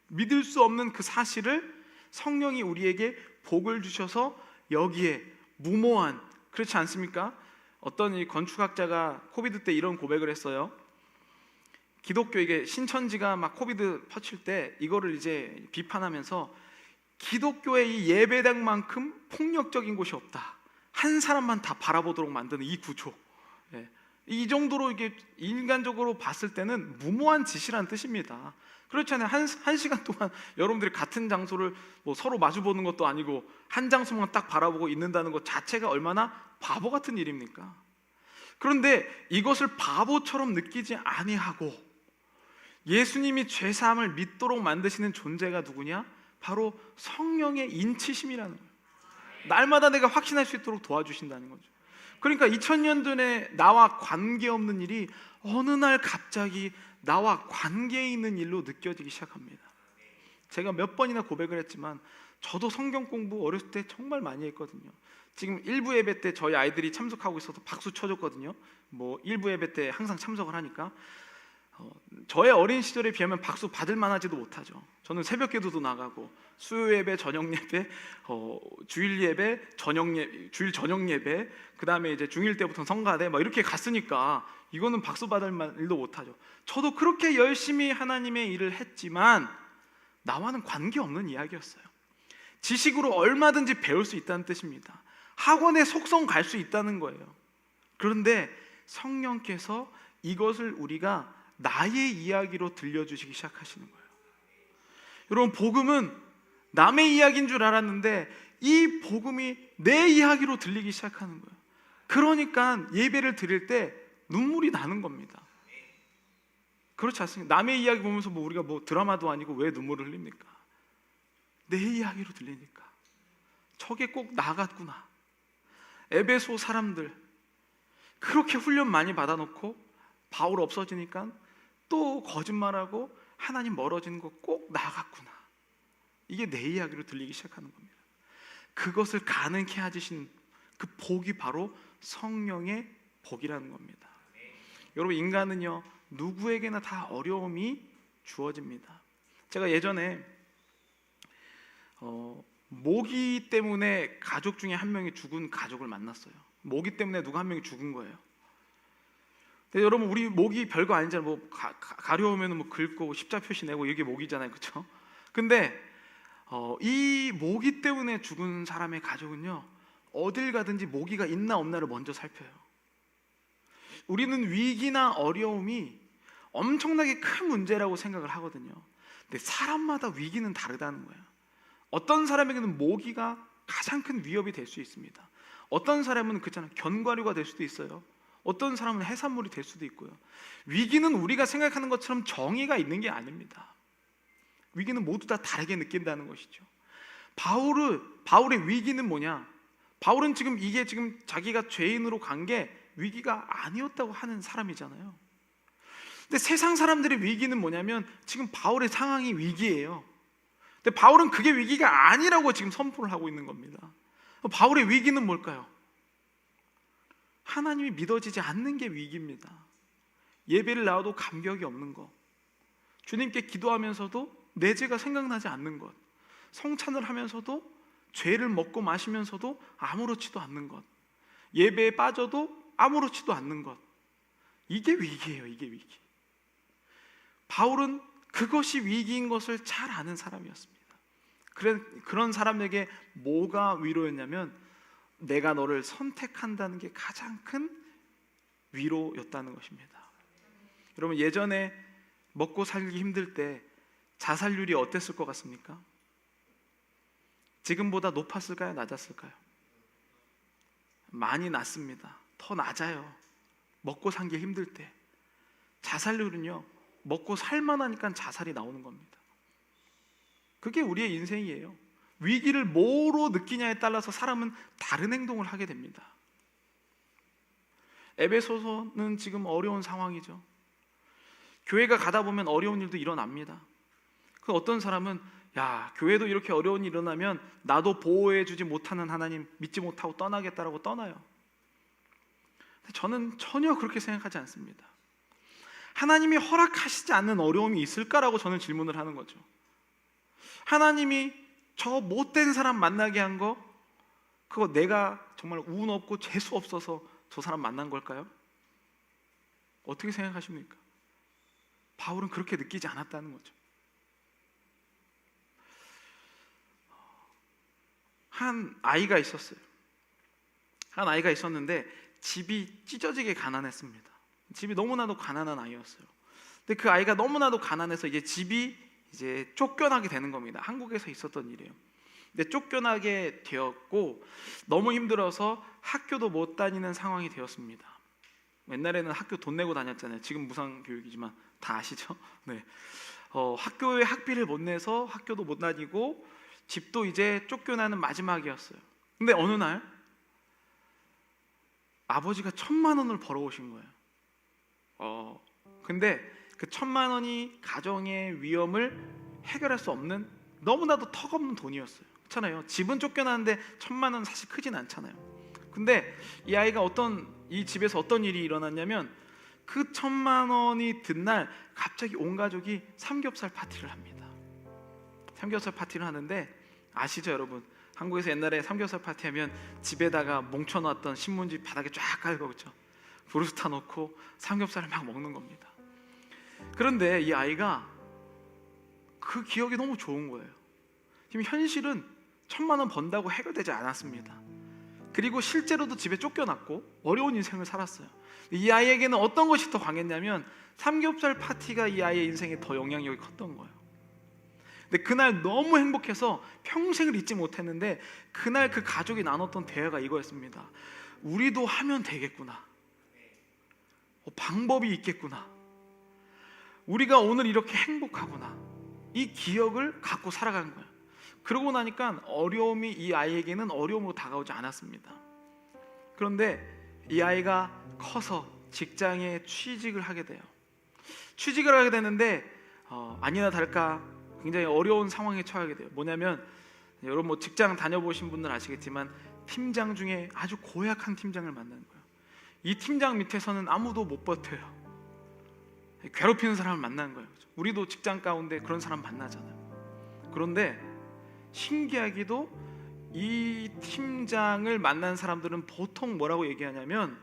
믿을 수 없는 그 사실을 성령이 우리에게 복을 주셔서 여기에 무모한, 그렇지 않습니까? 어떤 이 건축학자가 코비드 때 이런 고백을 했어요. 기독교, 이게 신천지가 막 코비드 퍼칠 때 이거를 이제 비판하면서 기독교의 이 예배당만큼 폭력적인 곳이 없다. 한 사람만 다 바라보도록 만드는 이 구조. 예. 이 정도로 이게 인간적으로 봤을 때는 무모한 짓이라는 뜻입니다. 그렇잖아요. 한 시간 동안 여러분들이 같은 장소를 뭐 서로 마주보는 것도 아니고 한 장소만 딱 바라보고 있는다는 것 자체가 얼마나 바보 같은 일입니까? 그런데 이것을 바보처럼 느끼지 아니하고 예수님이 죄사함을 믿도록 만드시는 존재가 누구냐? 바로 성령의 인치심이라는 거예요. 날마다 내가 확신할 수 있도록 도와주신다는 거죠. 그러니까 2000년 전에 나와 관계없는 일이 어느 날 갑자기 나와 관계 있는 일로 느껴지기 시작합니다. 제가 몇 번이나 고백을 했지만 저도 성경 공부 어렸을 때 정말 많이 했거든요. 지금 일부 예배 때 저희 아이들이 참석하고 있어서 박수 쳐줬거든요. 뭐 일부 예배 때 항상 참석을 하니까 저의 어린 시절에 비하면 박수 받을 만하지도 못하죠. 저는 새벽 기도도 나가고 수요 예배, 저녁 예배, 주일 예배, 주일 저녁 예배, 그 다음에 이제 중일 때부터 성가대 막 이렇게 갔으니까 이거는 박수 받을 만 일도 못하죠. 저도 그렇게 열심히 하나님의 일을 했지만 나와는 관계없는 이야기였어요. 지식으로 얼마든지 배울 수 있다는 뜻입니다. 학원에 속성 갈 수 있다는 거예요. 그런데 성령께서 이것을 우리가 나의 이야기로 들려주시기 시작하시는 거예요. 여러분, 복음은 남의 이야기인 줄 알았는데 이 복음이 내 이야기로 들리기 시작하는 거예요. 그러니까 예배를 드릴 때 눈물이 나는 겁니다. 그렇지 않습니까? 남의 이야기 보면서 뭐 우리가 뭐 드라마도 아니고 왜 눈물을 흘립니까? 내 이야기로 들리니까 저게 꼭 나 같구나. 에베소 사람들 그렇게 훈련 많이 받아놓고 바울 없어지니까 또 거짓말하고 하나님 멀어지는 거 꼭 나 같구나. 이게 내 이야기로 들리기 시작하는 겁니다. 그것을 가능케 하시는 그 복이 바로 성령의 복이라는 겁니다. 여러분, 인간은요 누구에게나 다 어려움이 주어집니다. 제가 예전에 모기 때문에 가족 중에 한 명이 죽은 가족을 만났어요. 모기 때문에 누가 한 명이 죽은 거예요. 근데 여러분, 우리 모기 별거 아니잖아요. 뭐 가려우면 뭐 긁고 십자 표시 내고 이게 모기잖아요, 그렇죠? 근데 이 모기 때문에 죽은 사람의 가족은요 어딜 가든지 모기가 있나 없나를 먼저 살펴요. 우리는 위기나 어려움이 엄청나게 큰 문제라고 생각을 하거든요. 근데 사람마다 위기는 다르다는 거예요. 어떤 사람에게는 모기가 가장 큰 위협이 될 수 있습니다. 어떤 사람은 그렇잖아요. 견과류가 될 수도 있어요. 어떤 사람은 해산물이 될 수도 있고요. 위기는 우리가 생각하는 것처럼 정의가 있는 게 아닙니다. 위기는 모두 다 다르게 느낀다는 것이죠. 바울의 위기는 뭐냐? 바울은 이게 자기가 죄인으로 간 게 위기가 아니었다고 하는 사람이잖아요. 근데 세상 사람들의 위기는 뭐냐면 지금 바울의 상황이 위기예요. 근데 바울은 그게 위기가 아니라고 지금 선포를 하고 있는 겁니다. 바울의 위기는 뭘까요? 하나님이 믿어지지 않는 게 위기입니다. 예배를 나와도 감격이 없는 것, 주님께 기도하면서도 내 죄가 생각나지 않는 것, 성찬을 하면서도 죄를 먹고 마시면서도 아무렇지도 않는 것, 예배에 빠져도 아무렇지도 않는 것, 이게 위기예요. 이게 위기. 바울은 그것이 위기인 것을 잘 아는 사람이었습니다. 그런 사람에게 뭐가 위로였냐면 내가 너를 선택한다는 게 가장 큰 위로였다는 것입니다. 여러분, 예전에 먹고 살기 힘들 때 자살률이 어땠을 것 같습니까? 지금보다 높았을까요? 낮았을까요? 많이 낮습니다. 더 낮아요. 먹고 살기 힘들 때. 자살률은요, 먹고 살만하니까 자살이 나오는 겁니다. 그게 우리의 인생이에요. 위기를 뭐로 느끼냐에 따라서 사람은 다른 행동을 하게 됩니다. 에베소서는 지금 어려운 상황이죠. 교회가 가다 보면 어려운 일도 일어납니다. 그 어떤 사람은 야, 교회도 이렇게 어려운 일이 일어나면 나도 보호해 주지 못하는 하나님 믿지 못하고 떠나겠다라고 떠나요. 근데 저는 전혀 그렇게 생각하지 않습니다. 하나님이 허락하시지 않는 어려움이 있을까라고 저는 질문을 하는 거죠. 하나님이 저 못된 사람 만나게 한 거, 그거 내가 정말 운 없고 재수 없어서 저 사람 만난 걸까요? 어떻게 생각하십니까? 바울은 그렇게 느끼지 않았다는 거죠. 한 아이가 있었어요. 한 아이가 있었는데 집이 찢어지게 가난했습니다. 집이 너무나도 가난한 아이였어요. 근데 그 아이가 너무나도 가난해서 이제 집이 이제 쫓겨나게 되는 겁니다. 한국에서 있었던 일이에요. 근데 쫓겨나게 되었고 너무 힘들어서 학교도 못 다니는 상황이 되었습니다. 옛날에는 학교 돈 내고 다녔잖아요. 지금 무상교육이지만 다 아시죠? 네. 학교에 학비를 못 내서 학교도 못 다니고 집도 이제 쫓겨나는 마지막이었어요. 근데 어느 날 아버지가 1,000만 원을 벌어오신 거예요. 근데 그 1,000만 원이 가정의 위험을 해결할 수 없는 너무나도 턱없는 돈이었어요. 그렇잖아요. 집은 쫓겨나는데 1,000만 원 사실 크진 않잖아요. 근데 이 아이가 이 집에서 어떤 일이 일어났냐면 그 1,000만 원이 든 날 갑자기 온 가족이 삼겹살 파티를 합니다. 삼겹살 파티를 하는데 아시죠, 여러분? 한국에서 옛날에 삼겹살 파티하면 집에다가 뭉쳐놨던 신문지 바닥에 쫙 깔고 그렇죠? 브루스타 넣고 삼겹살을 막 먹는 겁니다. 그런데 이 아이가 그 기억이 너무 좋은 거예요. 지금 현실은 1,000만 원 번다고 해결되지 않았습니다. 그리고 실제로도 집에 쫓겨났고 어려운 인생을 살았어요. 이 아이에게는 어떤 것이 더 강했냐면 삼겹살 파티가 이 아이의 인생에 더 영향력이 컸던 거예요. 근데 그날 너무 행복해서 평생을 잊지 못했는데 그날 그 가족이 나눴던 대화가 이거였습니다. 우리도 하면 되겠구나. 방법이 있겠구나. 우리가 오늘 이렇게 행복하구나. 이 기억을 갖고 살아간 거예요. 그러고 나니까 어려움이 이 아이에게는 어려움으로 다가오지 않았습니다. 그런데 이 아이가 커서 직장에 취직을 하게 돼요. 취직을 하게 되는데 아니나 다를까 굉장히 어려운 상황에 처하게 돼요. 뭐냐면 여러분 뭐 직장 다녀보신 분들 아시겠지만 팀장 중에 아주 고약한 팀장을 만나는 거예요. 이 팀장 밑에서는 아무도 못 버텨요. 괴롭히는 사람을 만나는 거예요. 우리도 직장 가운데 그런 사람 만나잖아요. 그런데 신기하게도 이 팀장을 만난 사람들은 보통 뭐라고 얘기하냐면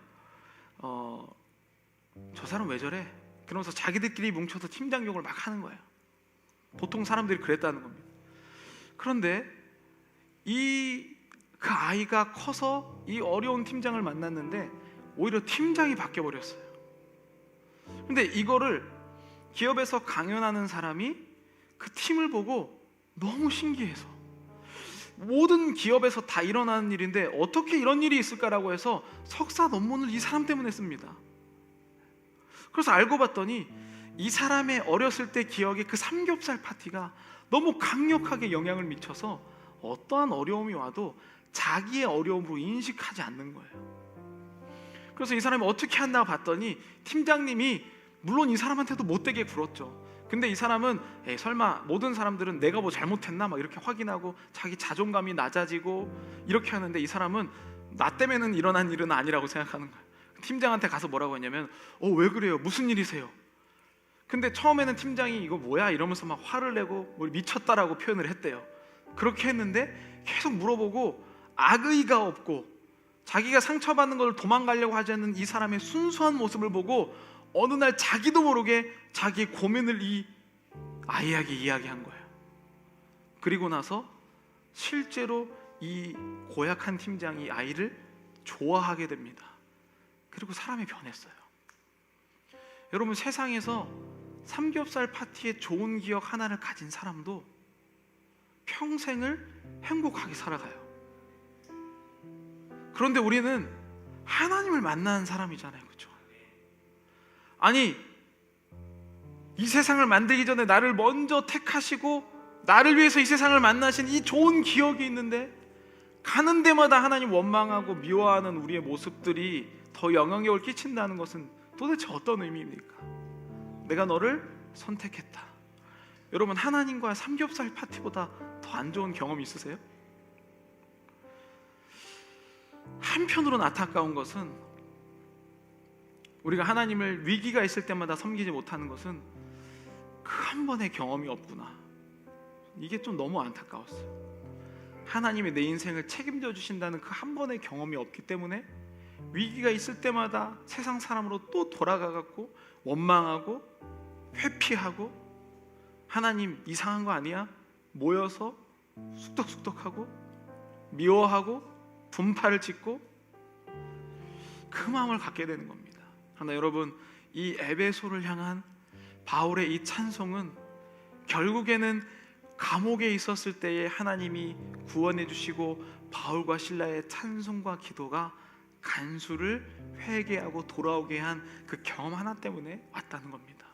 저 사람 왜 저래? 그러면서 자기들끼리 뭉쳐서 팀장 욕을 막 하는 거예요. 보통 사람들이 그랬다는 겁니다. 그런데 그 아이가 커서 이 어려운 팀장을 만났는데 오히려 팀장이 바뀌어 버렸어요. 근데 이거를 기업에서 강연하는 사람이 그 팀을 보고 너무 신기해서 모든 기업에서 다 일어나는 일인데 어떻게 이런 일이 있을까라고 해서 석사 논문을 이 사람 때문에 씁니다. 그래서 알고 봤더니 이 사람의 어렸을 때 기억의 그 삼겹살 파티가 너무 강력하게 영향을 미쳐서 어떠한 어려움이 와도 자기의 어려움으로 인식하지 않는 거예요. 그래서 이 사람이 어떻게 한다고 봤더니 팀장님이 물론 이 사람한테도 못되게 굴었죠. 근데 이 사람은 설마 모든 사람들은 내가 뭐 잘못했나 막 이렇게 확인하고 자기 자존감이 낮아지고 이렇게 하는데 이 사람은 나 때문에는 일어난 일은 아니라고 생각하는 거예요. 팀장한테 가서 뭐라고 했냐면 왜 그래요? 무슨 일이세요? 근데 처음에는 팀장이 이거 뭐야? 이러면서 막 화를 내고 뭘 미쳤다라고 표현을 했대요. 그렇게 했는데 계속 물어보고 악의가 없고 자기가 상처받는 걸 도망가려고 하지 않는 이 사람의 순수한 모습을 보고 어느 날 자기도 모르게 자기의 고민을 이 아이에게 이야기한 거예요. 그리고 나서 실제로 이 고약한 팀장이 아이를 좋아하게 됩니다. 그리고 사람이 변했어요. 여러분 세상에서 삼겹살 파티에 좋은 기억 하나를 가진 사람도 평생을 행복하게 살아가요. 그런데 우리는 하나님을 만나는 사람이잖아요, 그렇죠? 아니, 이 세상을 만들기 전에 나를 먼저 택하시고 나를 위해서 이 세상을 만나신 이 좋은 기억이 있는데 가는 데마다 하나님 원망하고 미워하는 우리의 모습들이 더 영향력을 끼친다는 것은 도대체 어떤 의미입니까? 내가 너를 선택했다. 여러분, 하나님과 삼겹살 파티보다 더 안 좋은 경험 있으세요? 한편으로는 안타까운 것은 우리가 하나님을 위기가 있을 때마다 섬기지 못하는 것은 그 한 번의 경험이 없구나. 이게 좀 너무 안타까웠어요. 하나님이 내 인생을 책임져 주신다는 그 한 번의 경험이 없기 때문에 위기가 있을 때마다 세상 사람으로 또 돌아가갖고 원망하고 회피하고 하나님 이상한 거 아니야? 모여서 쑥덕쑥덕하고 미워하고 분파를 짓고 그 마음을 갖게 되는 겁니다. 하나 여러분, 이 에베소를 향한 바울의 이 찬송은 결국에는 감옥에 있었을 때에 하나님이 구원해 주시고 바울과 실라의 찬송과 기도가 간수를 회개하고 돌아오게 한 그 경험 하나 때문에 왔다는 겁니다.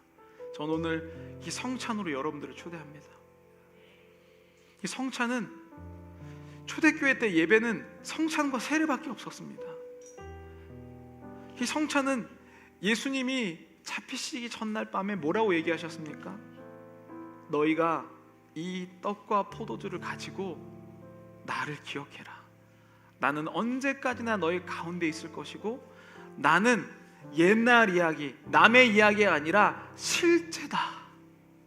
전 오늘 이 성찬으로 여러분들을 초대합니다. 이 성찬은 초대교회 때 예배는 성찬과 세례밖에 없었습니다. 이 성찬은 예수님이 잡히시기 전날 밤에 뭐라고 얘기하셨습니까? 너희가 이 떡과 포도주를 가지고 나를 기억해라. 나는 언제까지나 너희 가운데 있을 것이고 나는 옛날 이야기, 남의 이야기가 아니라 실제다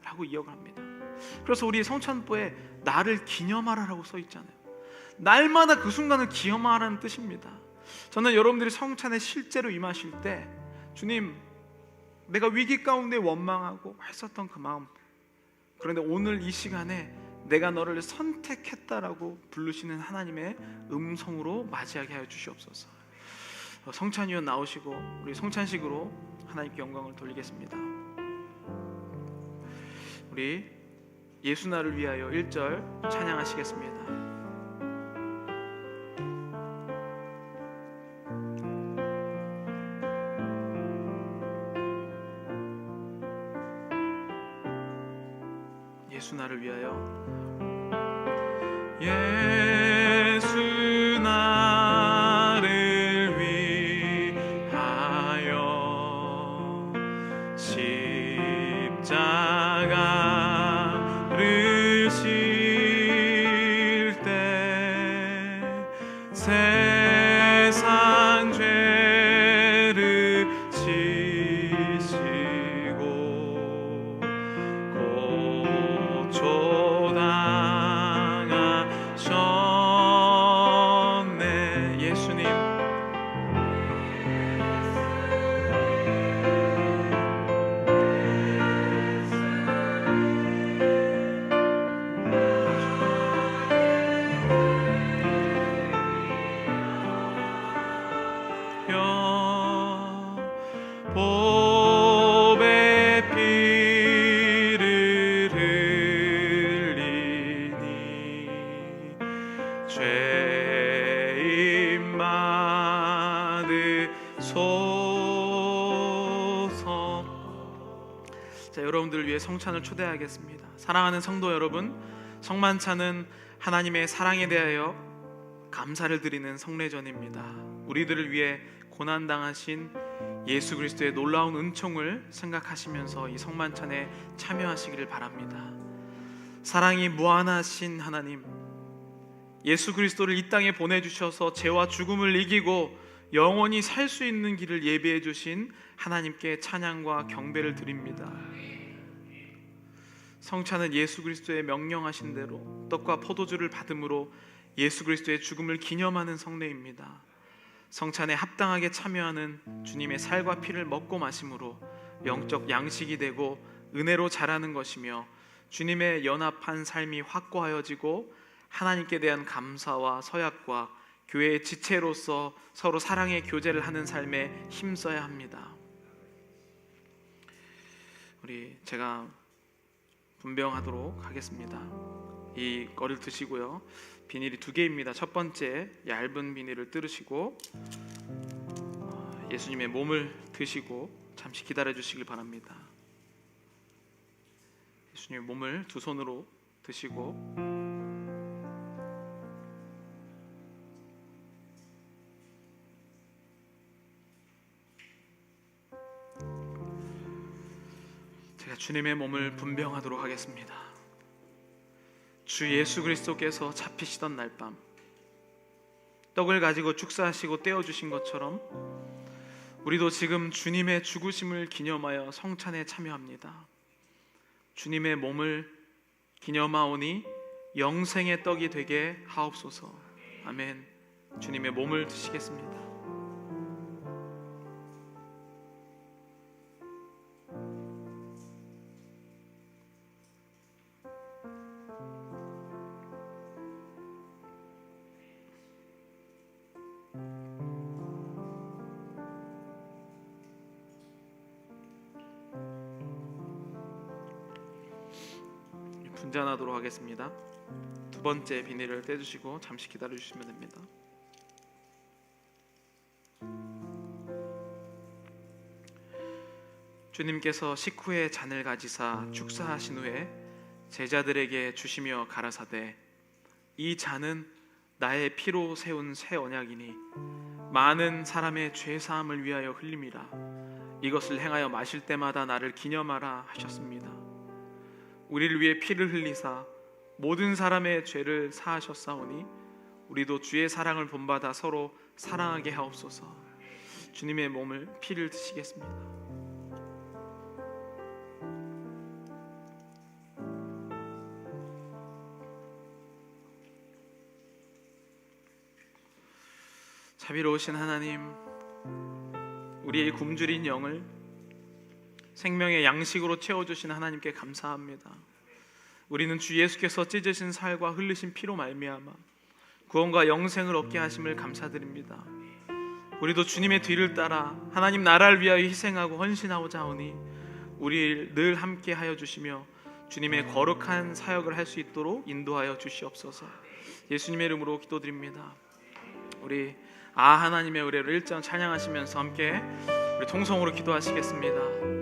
라고 이야기를 합니다. 그래서 우리 성찬보에 나를 기념하라라고 써 있잖아요. 날마다 그 순간을 기념하라는 뜻입니다. 저는 여러분들이 성찬에 실제로 임하실 때 주님, 내가 위기 가운데 원망하고 했었던 그 마음, 그런데 오늘 이 시간에 내가 너를 선택했다라고 부르시는 하나님의 음성으로 맞이하게 하여 주시옵소서. 성찬위원 나오시고 우리 성찬식으로 하나님께 영광을 돌리겠습니다. 우리 예수 나를 위하여 1절 찬양하시겠습니다. 예수 나를 위하여 예수 나를 위하여 십자가를 질 때 세상 죄를 지시고 고초당하셨네. 예수님 보배 피를 흘리니 죄인 받으소서. 자, 여러분들을 위해 성찬을 초대하겠습니다. 사랑하는 성도 여러분, 성만찬은 하나님의 사랑에 대하여 감사를 드리는 성례전입니다. 우리들을 위해 고난당하신 예수 그리스도의 놀라운 은총을 생각하시면서 이 성만찬에 참여하시기를 바랍니다. 사랑이 무한하신 하나님, 예수 그리스도를 이 땅에 보내주셔서 죄와 죽음을 이기고 영원히 살 수 있는 길을 예비해 주신 하나님께 찬양과 경배를 드립니다. 성찬은 예수 그리스도의 명령하신 대로 떡과 포도주를 받음으로 예수 그리스도의 죽음을 기념하는 성례입니다. 성찬에 합당하게 참여하는 주님의 살과 피를 먹고 마심으로 영적 양식이 되고 은혜로 자라는 것이며 주님의 연합한 삶이 확고하여지고 하나님께 대한 감사와 서약과 교회의 지체로서 서로 사랑의 교제를 하는 삶에 힘써야 합니다. 제가 분배하도록 하겠습니다. 이 거를 드시고요. 비닐이 2개입니다. 첫 번째 얇은 비닐을 뜯으시고 예수님의 몸을 드시고 잠시 기다려 주시길 바랍니다. 예수님 몸을 두 손으로 드시고 제가 주님의 몸을 분병하도록 하겠습니다. 주 예수 그리스도께서 잡히시던 날 밤 떡을 가지고 축사하시고 떼어주신 것처럼 우리도 지금 주님의 죽으심을 기념하여 성찬에 참여합니다. 주님의 몸을 기념하오니 영생의 떡이 되게 하옵소서. 아멘. 주님의 몸을 드시겠습니다. 분잔하도록 하겠습니다. 두 번째 비닐을 떼주시고 잠시 기다려 주시면 됩니다. 주님께서 식후에 잔을 가지사 축사하신 후에 제자들에게 주시며 가라사대 이 잔은 나의 피로 세운 새 언약이니 많은 사람의 죄 사함을 위하여 흘림이라. 이것을 행하여 마실 때마다 나를 기념하라 하셨습니다. 우리를 위해 피를 흘리사 모든 사람의 죄를 사하셨사오니 우리도 주의 사랑을 본받아 서로 사랑하게 하옵소서. 주님의 몸을 피를 드시겠습니다. 자비로우신 하나님, 우리의 굶주린 영을 생명의 양식으로 채워주신 하나님께 감사합니다. 우리는 주 예수께서 찢으신 살과 흘리신 피로 말미암아 구원과 영생을 얻게 하심을 감사드립니다. 우리도 주님의 뒤를 따라 하나님 나라를 위하여 희생하고 헌신하고자 하오니 우리를 늘 함께 하여 주시며 주님의 거룩한 사역을 할 수 있도록 인도하여 주시옵소서. 예수님의 이름으로 기도드립니다. 우리 하나님의 의뢰를 1장 찬양하시면서 함께 우리 통성으로 기도하시겠습니다.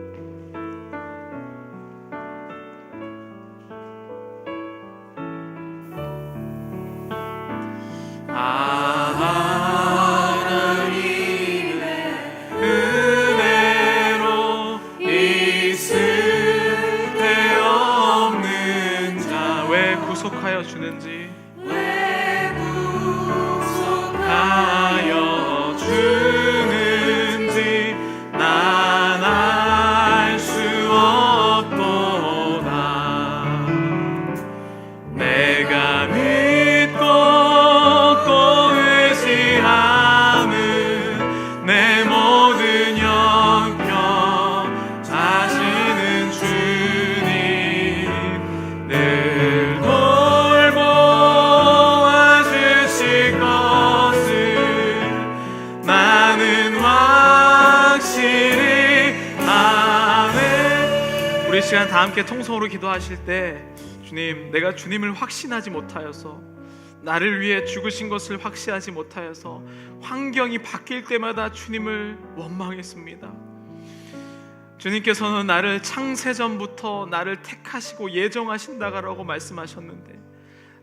구속하여 주는지 왜 구속하여 주는지 난 알 수 없도다. 내가 믿고 또 의지하는 내 모든 영역 자신은 주님 늘 우리 시간 다 함께 통성으로 기도하실 때 주님, 내가 주님을 확신하지 못하여서 나를 위해 죽으신 것을 확신하지 못하여서 환경이 바뀔 때마다 주님을 원망했습니다. 주님께서는 나를 창세전부터 나를 택하시고 예정하신다라고 말씀하셨는데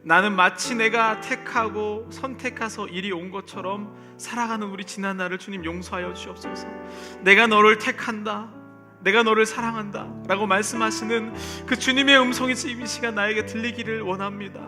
나는 마치 내가 택하고 선택해서 일이 온 것처럼 살아가는 우리 지난 날을 주님 용서하여 주옵소서. 내가 너를 택한다, 내가 너를 사랑한다 라고 말씀하시는 그 주님의 음성이 이 시간 나에게 들리기를 원합니다.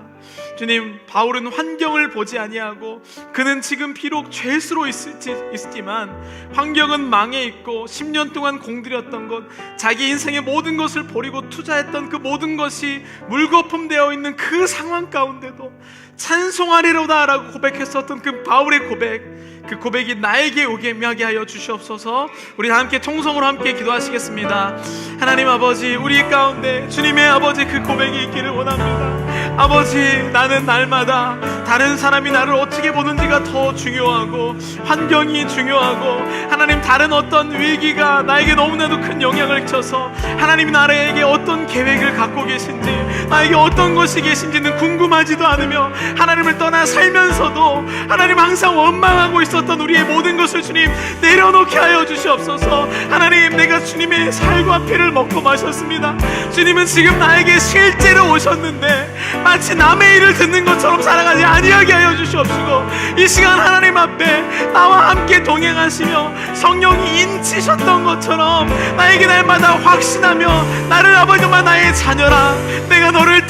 주님, 바울은 환경을 보지 아니하고 그는 지금 비록 죄수로 있지만 환경은 망해 있고 10년 동안 공들였던 것, 자기 인생의 모든 것을 버리고 투자했던 그 모든 것이 물거품되어 있는 그 상황 가운데도 찬송하리로다 라고 고백했었던 그 바울의 고백, 그 고백이 나에게 오게 하여 주시옵소서. 우리 다 함께 통성으로 함께 기도하시겠습니다. 하나님, 하나님 아버지, 우리 가운데 주님의 아버지 그 고백이 있기를 원합니다. 아버지, 나는 날마다 다른 사람이 나를 어떻게 보는지가 더 중요하고, 환경이 중요하고, 하나님 다른 어떤 위기가 나에게 너무나도 큰 영향을 끼쳐서 하나님이 나에게 어떤 계획을 갖고 계신지, 나에게 어떤 것이 계신지는 궁금하지도 않으며 하나님을 떠나 살면서도 하나님 항상 원망하고 있었던 우리의 모든 것을 주님 내려놓게 하여 주시옵소서. 하나님, 내가 주님의 살과 피를 먹고 마셨습니다. 주님은 지금 나에게 실제로 오셨는데 마치 남의 일을 듣는 것처럼 살아가지 아니하게 하여 주시옵시고, 이 시간 하나님 앞에 나와 함께 동행하시며 성령이 인치셨던 것처럼 나에게 날마다 확신하며 나를 아버지 정말 나의 자녀라, 내가 너를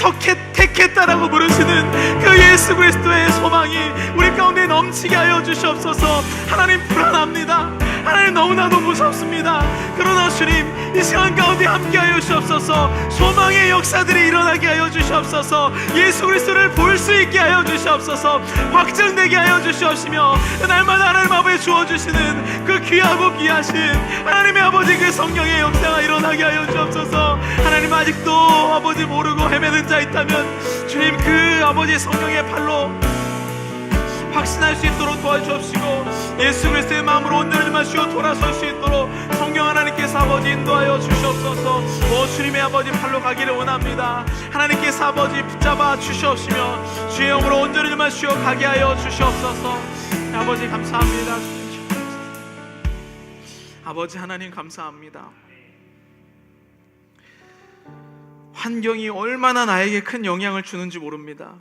택했다라고 부르시는 그 예수 그리스도의 소망이 우리 가운데 넘치게 하여 주시옵소서. 하나님, 불안합니다. 하나님, 너무나도 무섭습니다. 그러나 주님, 이 시간 가운데 함께 하여 주시옵소서. 소망의 역사들이 일어나게 하여 주시옵소서. 예수 그리스도를 볼 수 있게 하여 주시옵소서. 확증되게 하여 주시옵시며 날마다 하나님 아버지 주어주시는 그 귀하고 귀하신 하나님의 아버지 그 성령의 역사가 일어나게 하여 주옵소서. 하나님, 아직도 아버지 모르고 헤매는 자 있다면 주님 그 아버지 성령의 팔로 확신할 수 있도록 도와주옵시고, 예수 그리스도의 마음으로 온전히 마시고 돌아설 수 있도록 성령 하나님께서 아버지 인도하여 주시옵소서. 오 주님의 아버지 팔로 가기를 원합니다. 하나님께서 아버지 붙잡아 주시옵시며 주의 영으로 온전히 마시고 가게 하여 주시옵소서. 아버지 감사합니다. 아버지 하나님 감사합니다. 환경이 얼마나 나에게 큰 영향을 주는지 모릅니다.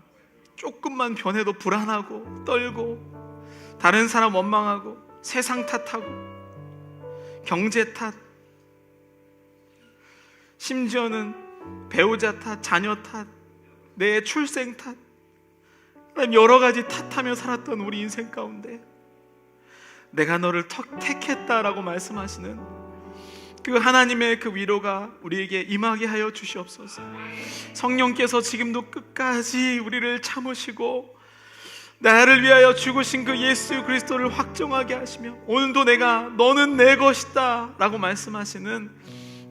조금만 변해도 불안하고 떨고, 다른 사람 원망하고, 세상 탓하고, 경제 탓, 심지어는 배우자 탓, 자녀 탓, 내 출생 탓, 여러 가지 탓하며 살았던 우리 인생 가운데 내가 너를 택했다라고 말씀하시는 그 하나님의 그 위로가 우리에게 임하게 하여 주시옵소서. 성령께서 지금도 끝까지 우리를 참으시고 나를 위하여 죽으신 그 예수 그리스도를 확정하게 하시며 오늘도 너는 내 것이다 라고 말씀하시는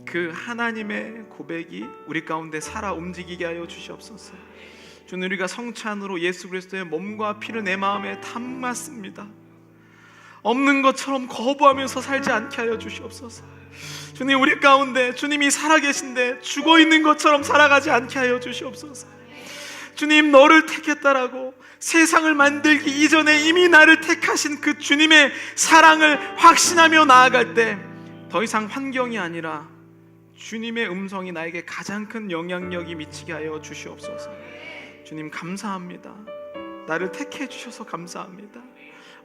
그 하나님의 고백이 우리 가운데 살아 움직이게 하여 주시옵소서. 주는 우리가 성찬으로 예수 그리스도의 몸과 피를 내 마음에 담았습니다. 없는 것처럼 거부하면서 살지 않게 하여 주시옵소서. 주님, 우리 가운데 주님이 살아계신데 죽어있는 것처럼 살아가지 않게 하여 주시옵소서. 주님, 너를 택했다라고 세상을 만들기 이전에 이미 나를 택하신 그 주님의 사랑을 확신하며 나아갈 때 더 이상 환경이 아니라 주님의 음성이 나에게 가장 큰 영향력이 미치게 하여 주시옵소서. 주님 감사합니다. 나를 택해 주셔서 감사합니다.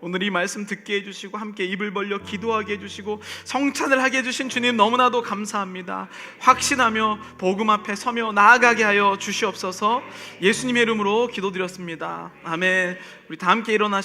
오늘 이 말씀 듣게 해주시고 함께 입을 벌려 기도하게 해주시고 성찬을 하게 해주신 주님 너무나도 감사합니다. 확신하며 복음 앞에 서며 나아가게 하여 주시옵소서. 예수님의 이름으로 기도드렸습니다. 아멘. 우리 다 함께 일어나시